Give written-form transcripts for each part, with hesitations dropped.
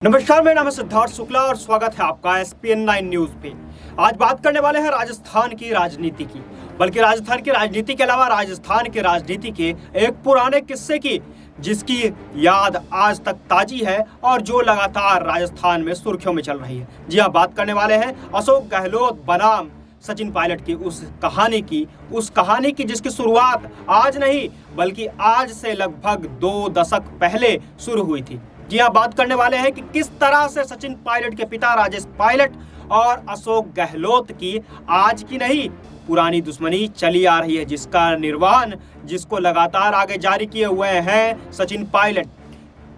नमस्कार, मेरा नाम है सिद्धार्थ शुक्ला और स्वागत है आपका SPN9 न्यूज पे। आज बात करने वाले हैं राजस्थान की राजनीति की, बल्कि राजस्थान की राजनीति के अलावा राजस्थान की राजनीति के एक पुराने किस्से की, जिसकी याद आज तक ताजी है और जो लगातार राजस्थान में सुर्खियों में चल रही है। जी हाँ, बात करने वाले हैं अशोक गहलोत बनाम सचिन पायलट की उस कहानी की जिसकी शुरुआत आज नहीं बल्कि आज से लगभग 2 दशक पहले शुरू हुई थी। जी हाँ, बात करने वाले हैं कि किस तरह से सचिन पायलट के पिता राजेश पायलट और अशोक गहलोत की आज की नहीं पुरानी दुश्मनी चली आ रही है, जिसका निर्वहन जिसको लगातार आगे जारी किए हुए हैं सचिन पायलट।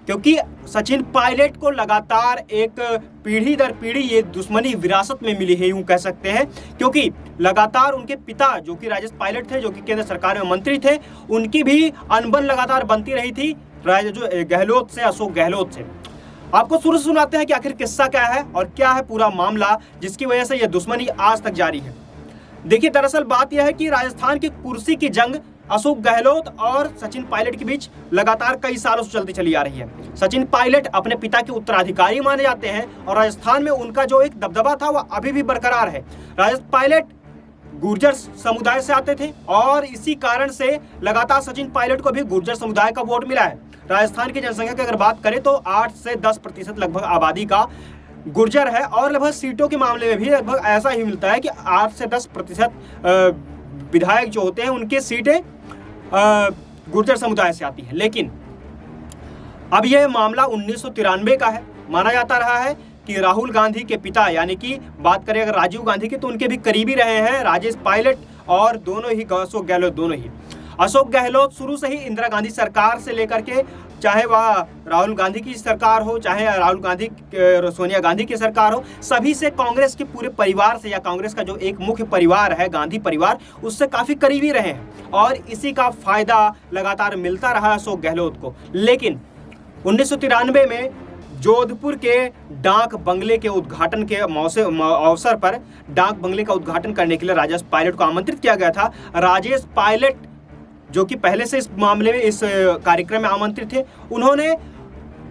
क्योंकि सचिन पायलट को लगातार एक पीढ़ी दर पीढ़ी ये दुश्मनी विरासत में मिली है, यूं कह सकते हैं। क्योंकि लगातार उनके पिता जो कि राजेश पायलट थे, जो कि केंद्र सरकार में मंत्री थे, उनकी भी अनबन लगातार बनती रही थी जो गहलोत से, अशोक गहलोत से। आपको शुरू से सुनाते हैं कि आखिर किस्सा क्या है और क्या है पूरा मामला जिसकी वजह से यह दुश्मनी आज तक जारी है। देखिए, दरअसल बात यह है कि राजस्थान की कुर्सी की जंग अशोक गहलोत और सचिन पायलट के बीच लगातार कई सालों से चलती चली आ रही है। सचिन पायलट अपने पिता के उत्तराधिकारी माने जाते हैं और राजस्थान में उनका जो एक दबदबा था वह अभी भी बरकरार है। राजेश पायलट गुर्जर समुदाय से आते थे और इसी कारण से लगातार सचिन पायलट को भी गुर्जर समुदाय का वोट मिला है। राजस्थान की जनसंख्या की अगर बात करें तो 8 से 10% लगभग आबादी का गुर्जर है और लगभग सीटों के मामले में भी लगभग ऐसा ही मिलता है कि 8 से 10% विधायक जो होते हैं उनके सीटें गुर्जर समुदाय से आती है। लेकिन अब यह मामला 1993 का है। माना जाता रहा है कि राहुल गांधी के पिता, यानी कि बात करें अगर राजीव गांधी की, तो उनके भी करीबी रहे हैं राजेश पायलट और दोनों ही अशोक गहलोत दोनों ही। अशोक गहलोत शुरू से ही इंदिरा गांधी सरकार से लेकर के, चाहे वह राहुल गांधी की सरकार हो, चाहे राहुल गांधी सोनिया गांधी की सरकार हो, सभी से कांग्रेस के पूरे परिवार से, या कांग्रेस का जो एक मुख्य परिवार है गांधी परिवार, उससे काफी करीबी रहे हैं और इसी का फायदा लगातार मिलता रहा अशोक गहलोत को। लेकिन 1993 में जोधपुर के डाक बंगले के उद्घाटन के अवसर पर डाक बंगले का उद्घाटन करने के लिए राजेश पायलट को आमंत्रित किया गया था। राजेश पायलट जो कि पहले से इस मामले में, इस कार्यक्रम में आमंत्रित थे, उन्होंने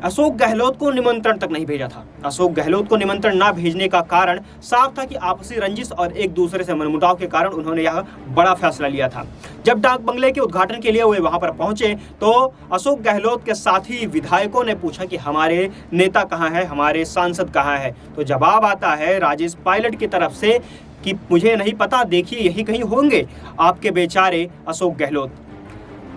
अशोक गहलोत को निमंत्रण तक नहीं भेजा था। अशोक गहलोत को निमंत्रण ना भेजने का कारण साफ था कि आपसी रंजिश और एक दूसरे से मनमुटाव के कारण उन्होंने यह बड़ा फैसला लिया था। जब डाक बंगले के उद्घाटन के लिए वे वहां पर पहुंचे तो अशोक गहलोत के साथी विधायकों ने पूछा कि हमारे नेता कहाँ है, हमारे सांसद कहाँ है। तो जवाब आता है राजेश पायलट की तरफ से कि मुझे नहीं पता, देखिए यही कहीं होंगे आपके बेचारे अशोक गहलोत।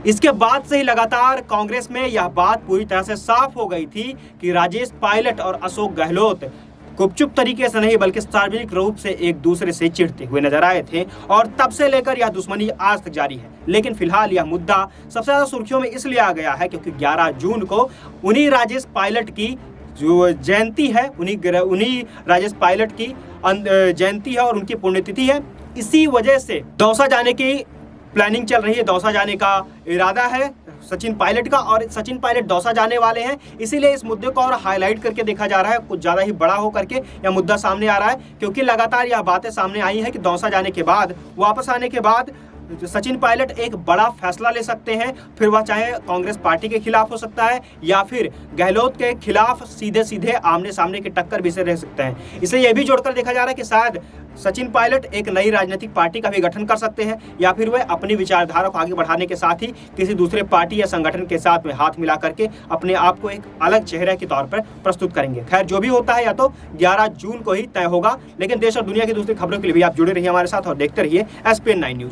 इसके बाद से ही लगातार कांग्रेस में यह बात पूरी तरह से साफ हो गई थी कि राजेश पायलट और अशोक गहलोत गुपचुप तरीके से नहीं बल्कि सार्वजनिक रूप से एक दूसरे से चिढ़ते हुए नजर आए थे और तब से लेकर यह दुश्मनी आज तक जारी है। लेकिन फिलहाल यह मुद्दा सबसे ज्यादा सुर्खियों में इसलिए आ गया है क्योंकि 11 जून को उन्हीं राजेश पायलट की जो जयंती है, उन्हीं राजेश पायलट की जयंती है और उनकी पुण्यतिथि है। इसी वजह से दौसा जाने की प्लानिंग चल रही है, दौसा जाने का इरादा है सचिन पायलट का और सचिन पायलट दौसा जाने वाले हैं। इसीलिए इस मुद्दे को और हाईलाइट करके देखा जा रहा है, कुछ ज़्यादा ही बड़ा हो करके यह मुद्दा सामने आ रहा है। क्योंकि लगातार यह बातें सामने आई हैं कि दौसा जाने के बाद, वापस आने के बाद सचिन पायलट एक बड़ा फैसला ले सकते हैं। फिर वह चाहे कांग्रेस पार्टी के खिलाफ हो सकता है या फिर गहलोत के खिलाफ सीधे सीधे आमने सामने की टक्कर भी से रह सकते हैं। इसलिए यह भी जोड़कर देखा जा रहा है कि शायद सचिन पायलट एक नई राजनीतिक पार्टी का भी गठन कर सकते हैं या फिर वे अपनी विचारधारा को आगे बढ़ाने के साथ ही किसी दूसरे पार्टी या संगठन के साथ में हाथ मिला करके अपने आप को एक अलग चेहरे के तौर पर प्रस्तुत करेंगे। खैर, जो भी होता है या तो 11 जून को ही तय होगा। लेकिन देश और दुनिया की दूसरी खबरों के लिए भी आप जुड़े रहिए हमारे साथ और देखते रहिए SPN9 न्यूज।